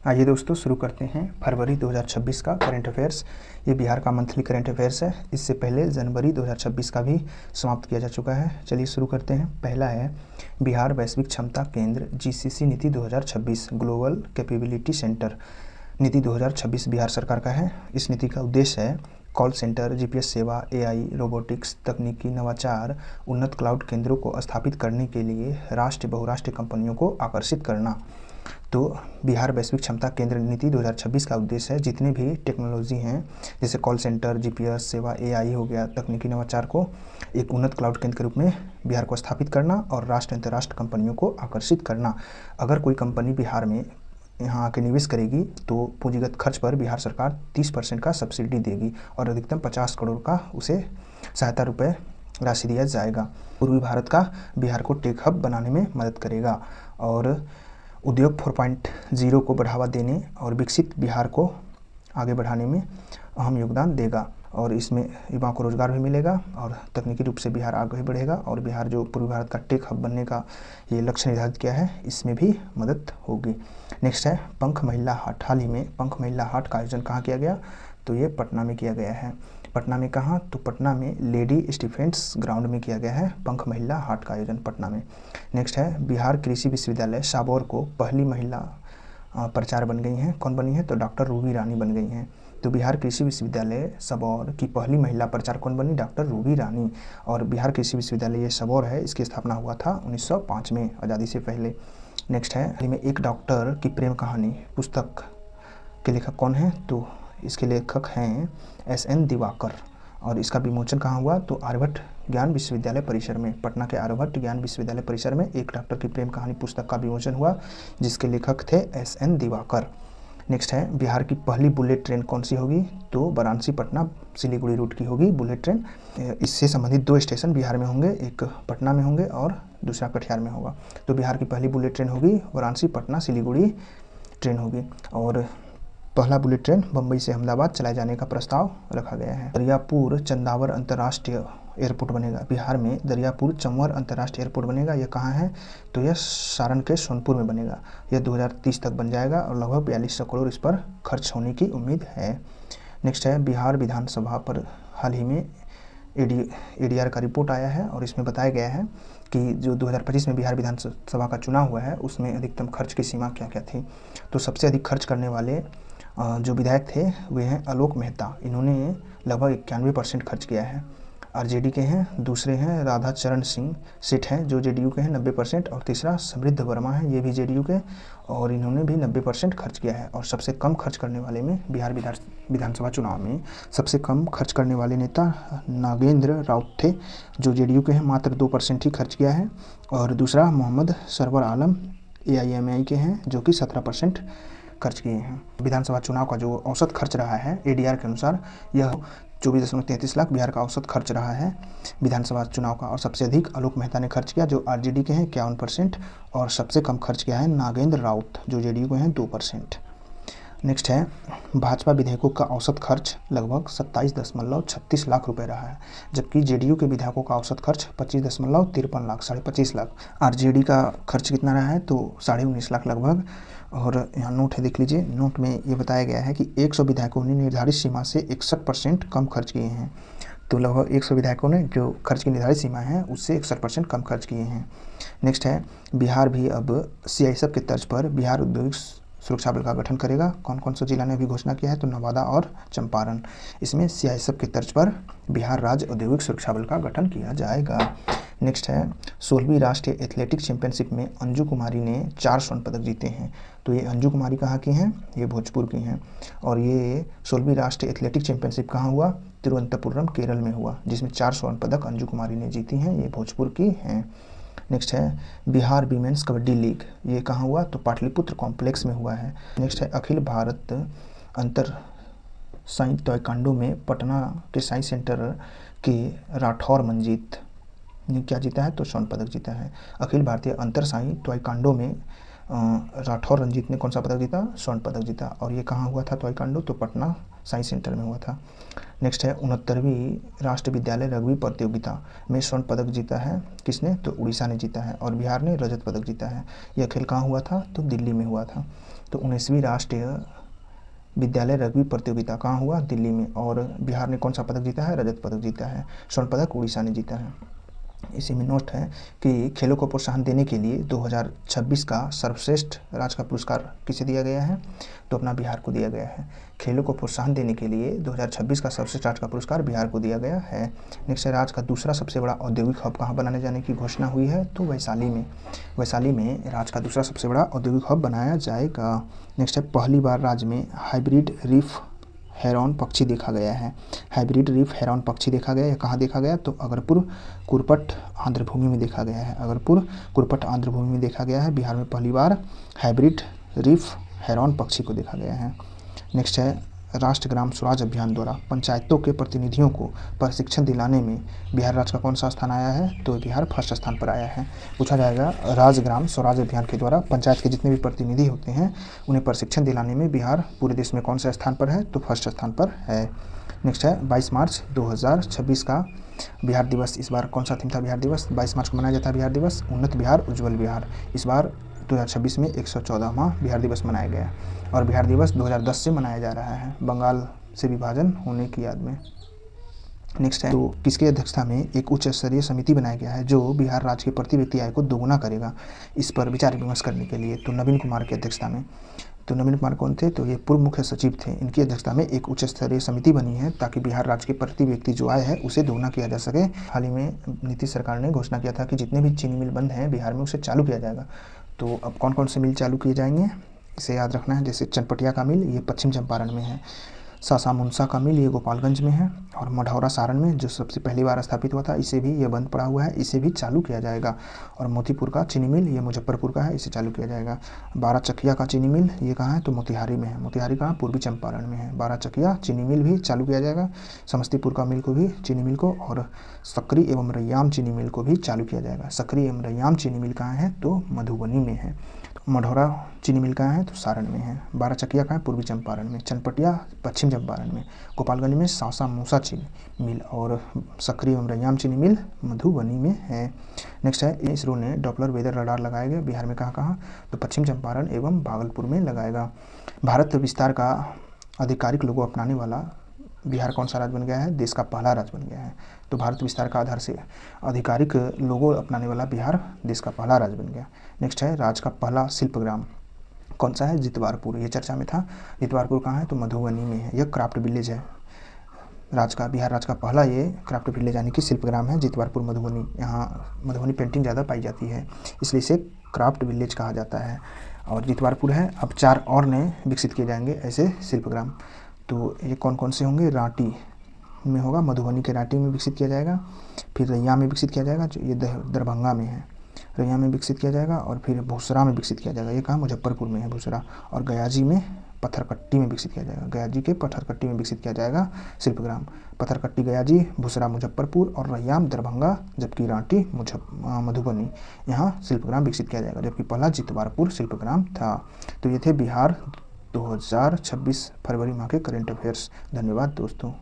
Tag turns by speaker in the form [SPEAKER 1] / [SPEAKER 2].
[SPEAKER 1] आइए दोस्तों शुरू करते हैं फरवरी 2026 का करंट अफेयर्स। ये बिहार का मंथली करंट अफेयर्स है। इससे पहले जनवरी 2026 का भी समाप्त किया जा चुका है। चलिए शुरू करते हैं। पहला है बिहार वैश्विक क्षमता केंद्र जीसीसी नीति 2026 ग्लोबल कैपेबिलिटी सेंटर नीति 2026 बिहार सरकार का है। इस नीति का उद्देश्य है कॉल सेंटर, जीपीएस सेवा, एआई, रोबोटिक्स, तकनीकी नवाचार, उन्नत क्लाउड केंद्रों को स्थापित करने के लिए राष्ट्रीय बहुराष्ट्रीय कंपनियों को आकर्षित करना। तो बिहार वैश्विक क्षमता केंद्र नीति 2026 का उद्देश्य है जितने भी टेक्नोलॉजी हैं जैसे कॉल सेंटर, जीपीएस सेवा, एआई हो गया, तकनीकी नवाचार को एक उन्नत क्लाउड केंद्र के रूप में बिहार को स्थापित करना और राष्ट्रीय अंतर्राष्ट्रीय कंपनियों को आकर्षित करना। अगर कोई कंपनी बिहार में यहाँ आके निवेश करेगी तो पूंजीगत खर्च पर बिहार सरकार 30% का सब्सिडी देगी और अधिकतम 50 करोड़ का उसे सहायता रुपये राशि दिया जाएगा। पूर्वी भारत का बिहार को टेक हब बनाने में मदद करेगा और उद्योग 4.0 को बढ़ावा देने और विकसित बिहार को आगे बढ़ाने में अहम योगदान देगा और इसमें युवाओं को रोजगार भी मिलेगा और तकनीकी रूप से बिहार आगे बढ़ेगा और बिहार जो पूर्वी भारत का टेक हब बनने का ये लक्ष्य निर्धारित किया है इसमें भी मदद होगी। नेक्स्ट है पंख महिला हाट। हाल ही में पंख महिला हाट का आयोजन कहाँ किया गया? तो ये पटना में किया गया है। पटना में कहाँ? तो पटना में लेडी स्टीफेंस ग्राउंड में किया गया है पंख महिला हाट का आयोजन पटना में। नेक्स्ट है बिहार कृषि विश्वविद्यालय साबौर को पहली महिला प्राचार्य बन गई हैं। कौन बनी है? तो डॉक्टर रूबी रानी बन गई हैं। तो बिहार कृषि विश्वविद्यालय सबौर की पहली महिला प्राचार्य कौन बनी? डॉक्टर रूबी रानी। और बिहार कृषि विश्वविद्यालय ये सबौर है, इसकी स्थापना हुआ था 1905 में, आज़ादी से पहले। नेक्स्ट है में एक डॉक्टर की प्रेम कहानी पुस्तक के लेखक कौन है? तो इसके लेखक हैं SN दिवाकर और इसका विमोचन कहाँ हुआ? तो आर्यभट्ट ज्ञान विश्वविद्यालय परिसर में, पटना के आर्यभट्ट ज्ञान विश्वविद्यालय परिसर में एक डॉक्टर की प्रेम कहानी पुस्तक का विमोचन हुआ जिसके लेखक थे SN दिवाकर। नेक्स्ट है बिहार की पहली बुलेट ट्रेन कौन सी होगी? तो वाराणसी पटना सिलीगुड़ी रूट की होगी बुलेट ट्रेन। इससे संबंधित 2 स्टेशन बिहार में होंगे, एक पटना में होंगे और दूसरा कटिहार में होगा। तो बिहार की पहली बुलेट ट्रेन होगी वाराणसी पटना सिलीगुड़ी ट्रेन होगी और पहला बुलेट ट्रेन बम्बई से अहमदाबाद चलाए जाने का प्रस्ताव रखा गया है। दरियापुर चंदावर अंतर्राष्ट्रीय एयरपोर्ट बनेगा। बिहार में दरियापुर चंवर अंतर्राष्ट्रीय एयरपोर्ट बनेगा। यह कहाँ है? तो यह सारण के सोनपुर में बनेगा। यह 2030 तक बन जाएगा और लगभग 4200 करोड़ इस पर खर्च होने की उम्मीद है। नेक्स्ट है बिहार विधानसभा पर हाल ही में ADR का रिपोर्ट आया है और इसमें बताया गया है कि जो 2025 में बिहार विधानसभा का चुनाव हुआ है उसमें अधिकतम खर्च की सीमा क्या क्या थी। तो सबसे अधिक खर्च करने वाले जो विधायक थे वे हैं आलोक मेहता। इन्होंने लगभग 91% खर्च किया है। RJD के हैं। दूसरे हैं राधा चरण सिंह सेठ हैं जो JDU के हैं 90% और तीसरा समृद्ध वर्मा है, ये भी JDU के और इन्होंने भी 90% खर्च किया है। और सबसे कम खर्च करने वाले में बिहार विधानसभा चुनाव में सबसे कम खर्च करने वाले नेता नागेंद्र राउत थे जो JDU के हैं, मात्र 2% ही खर्च किया है। और दूसरा मोहम्मद सरवर आलम AIMI के हैं जो कि 17% खर्च किए हैं। विधानसभा चुनाव का जो औसत खर्च रहा है ADR के अनुसार यह 24.33 लाख बिहार का औसत खर्च रहा है विधानसभा चुनाव का। और सबसे अधिक आलोक मेहता ने खर्च किया जो RJD के हैं 51% और सबसे कम खर्च किया है नागेंद्र राउत जो JDU के हैं 2%। नेक्स्ट है भाजपा विधेयकों का औसत खर्च लगभग 27.36 लाख रुपए रहा है जबकि JDU के विधायकों का औसत खर्च 25.53 लाख, 25.5 लाख। RJD का खर्च कितना रहा है? तो 19.5 लाख लगभग। और यहाँ नोट है, देख लीजिए। नोट में ये बताया गया है कि 100 विधायकों ने निर्धारित सीमा से 61% कम खर्च किए हैं। तो लगभग 100 विधायकों ने जो खर्च की निर्धारित सीमा है उससे 61% कम खर्च किए हैं। नेक्स्ट है बिहार भी अब CISF के तर्ज पर बिहार औद्योगिक सुरक्षा बल का गठन करेगा। कौन कौन सा जिला ने अभी घोषणा किया है? तो नवादा और चंपारण। इसमें CISF के तर्ज पर बिहार राज्य औद्योगिक सुरक्षा बल का गठन किया जाएगा। नेक्स्ट है 16वीं राष्ट्रीय एथलेटिक्स चैंपियनशिप में अंजू कुमारी ने 4 स्वर्ण पदक जीते हैं। तो ये अंजू कुमारी कहाँ की हैं? ये भोजपुर की हैं। और ये 16वीं राष्ट्रीय एथलेटिक्स चैंपियनशिप कहाँ हुआ? तिरुवनंतपुरम केरल में हुआ जिसमें 4 स्वर्ण पदक अंजू कुमारी ने जीती हैं, ये भोजपुर की हैं। नेक्स्ट है बिहार वीमेंस कबड्डी लीग, ये कहाँ हुआ? तो पाटलिपुत्र कॉम्प्लेक्स में हुआ है। नेक्स्ट है अखिल भारत अंतर साई ताइक्वांडो में पटना के साई सेंटर के राठौर मंजीत ने क्या जीता है? तो स्वर्ण पदक जीता है। अखिल भारतीय अंतर साई ताइक्वांडो में राठौर रंजीत ने कौन सा पदक जीता? स्वर्ण पदक जीता। और ये कहाँ हुआ था ताइक्वांडो? तो पटना साई सेंटर में हुआ था। नेक्स्ट है 69वीं राष्ट्रीय विद्यालय रग्बी प्रतियोगिता में स्वर्ण पदक जीता है किसने? तो उड़ीसा ने जीता है और बिहार ने रजत पदक जीता है। यह खेल कहाँ हुआ था? तो दिल्ली में हुआ था। तो तो 19वीं राष्ट्रीय विद्यालय रग्बी प्रतियोगिता कहाँ हुआ? दिल्ली में। और बिहार ने कौन सा पदक जीता है? रजत पदक जीता है। स्वर्ण पदक उड़ीसा ने जीता है। इसी में नोट है कि खेलों को प्रोत्साहन देने के लिए 2026 का सर्वश्रेष्ठ राज्य का पुरस्कार किसे दिया गया है? तो अपना बिहार को दिया गया है। खेलों को प्रोत्साहन देने के लिए 2026 का सर्वश्रेष्ठ राज्य का पुरस्कार बिहार को दिया गया है। नेक्स्ट है, राज्य का दूसरा सबसे बड़ा औद्योगिक हब कहाँ बनाने जाने की घोषणा हुई है? तो वैशाली में। वैशाली में राज्य का दूसरा सबसे बड़ा औद्योगिक हब बनाया जाएगा। नेक्स्ट है, पहली बार राज्य में हाइब्रिड रीफ हेरॉन पक्षी देखा गया है। हाइब्रिड रीफ हेरॉन पक्षी देखा गया है। कहाँ देखा गया? तो अगरपुर कुरपट आंध्र भूमि में देखा गया है। अगरपुर कुरपट आंध्र भूमि में देखा गया है। बिहार में पहली बार हाइब्रिड रीफ हेरॉन पक्षी को देखा गया है। नेक्स्ट है, राष्ट्रीय ग्राम स्वराज अभियान द्वारा पंचायतों के प्रतिनिधियों को प्रशिक्षण दिलाने में बिहार राज्य का कौन सा स्थान आया है? तो बिहार फर्स्ट स्थान पर आया है। पूछा जाएगा, राष्ट्रीय ग्राम स्वराज अभियान के द्वारा पंचायत के जितने भी प्रतिनिधि होते हैं उन्हें प्रशिक्षण दिलाने में बिहार पूरे देश में कौन सा स्थान पर है? तो फर्स्ट स्थान पर है। नेक्स्ट है, 22 मार्च 2026 का बिहार दिवस। इस बार कौन सा थीम था बिहार दिवस? 22 मार्च को मनाया जाता है बिहार दिवस। उन्नत बिहार उज्ज्वल बिहार। इस बार 2026 में 114वां बिहार दिवस मनाया गया और बिहार दिवस 2010 से मनाया जा रहा है, बंगाल से विभाजन होने की याद में। नेक्स्ट है, तो किसकी अध्यक्षता में एक उच्च स्तरीय समिति बनाया गया है जो बिहार राज्य के प्रति व्यक्ति आय को दोगुना करेगा? इस पर विचार विमर्श करने के लिए तो नवीन कुमार की अध्यक्षता में। तो नवीन कुमार कौन थे? तो ये पूर्व मुख्य सचिव थे। इनकी अध्यक्षता में एक उच्च स्तरीय समिति बनी है ताकि बिहार राज्य के प्रति व्यक्ति जो आय है उसे दोगुना किया जा सके। हाल ही में नीतीश सरकार ने घोषणा किया था कि जितने भी चीनी मिल बंद हैं बिहार में उसे चालू किया जाएगा। तो अब कौन कौन से मिल चालू किए जाएंगे इसे याद रखना है। जैसे चनपटिया का मिल, ये पश्चिम चंपारण में है। सासा मुनसा का मिल, ये गोपालगंज में है। और मढ़ौरा सारण में जो सबसे पहली बार स्थापित हुआ था, इसे भी ये बंद पड़ा हुआ है, इसे भी चालू किया जाएगा। और मोतीपुर का चीनी मिल, ये मुजफ्फरपुर का है, इसे चालू किया जाएगा। बाराचकिया का चीनी मिल, ये कहाँ है? तो मोतिहारी में है। मोतिहारी कहाँ? पूर्वी चंपारण में है। बाराचकिया चीनी मिल भी चालू किया जाएगा। समस्तीपुर का मिल को भी, चीनी मिल को, और सकरी एवं रैयाम चीनी मिल को भी चालू किया जाएगा। सकरी एवं रैयाम चीनी मिल कहाँ है? तो मधुबनी में है। मढ़ौरा चीनी मिल कहाँ है? तो सारण में है। बाराचकिया कहाँ है? पूर्वी चंपारण में। चनपटिया पश्चिम चंपारण में। गोपालगंज में सासा मूसा चीनी मिल और सकरी एवं रैयाम चीनी मिल मधुबनी में है। नेक्स्ट है, इसरो ने डॉपलर वेदर रडार लगाएगा बिहार में कहाँ कहाँ? तो पश्चिम चंपारण एवं भागलपुर में लगाएगा। भारत विस्तार का आधिकारिक लोगो अपनाने वाला बिहार कौन सा राज्य बन गया है? देश का पहला राज्य बन गया है। तो भारत विस्तार का आधार से आधिकारिक लोगो अपनाने वाला बिहार देश का पहला राज्य बन गया। नेक्स्ट है, राज्य का पहला शिल्पग्राम कौन सा है? जितवारपुर। ये चर्चा में था। जितवारपुर कहाँ है? तो मधुबनी में है। यह क्राफ्ट विलेज है बिहार राज्य का पहला ये क्राफ्ट विलेज यानी कि शिल्पग्राम है जितवारपुर मधुबनी। यहाँ मधुबनी पेंटिंग ज़्यादा पाई जाती है, इसलिए इसे क्राफ्ट विलेज कहा जाता है। और जितवारपुर है। अब 4 और नए विकसित किए जाएंगे ऐसे शिल्पग्राम। तो ये कौन कौन से होंगे? रांटी में होगा, मधुबनी के रांटी में विकसित किया जाएगा। फिर रैया में विकसित किया जाएगा, जो ये दरभंगा में है, रैया में विकसित किया जाएगा। और फिर भूसरा में विकसित किया जाएगा, ये कहाँ? मुजफ्फरपुर में है भूसरा। और गयाजी में पत्थरकट्टी में विकसित किया जाएगा, गयाजी के पत्थरकट्टी में विकसित किया जाएगा शिल्पग्राम। पत्थरकट्टी गयाजी, भूसरा मुजफ्फरपुर और रैयाम दरभंगा, जबकि रांटी मधुबनी यहाँ शिल्पग्राम विकसित किया जाएगा, जबकि पहला जितवारपुर शिल्पग्राम था। तो ये थे बिहार 2026 फरवरी माह के करेंट अफेयर्स। धन्यवाद दोस्तों।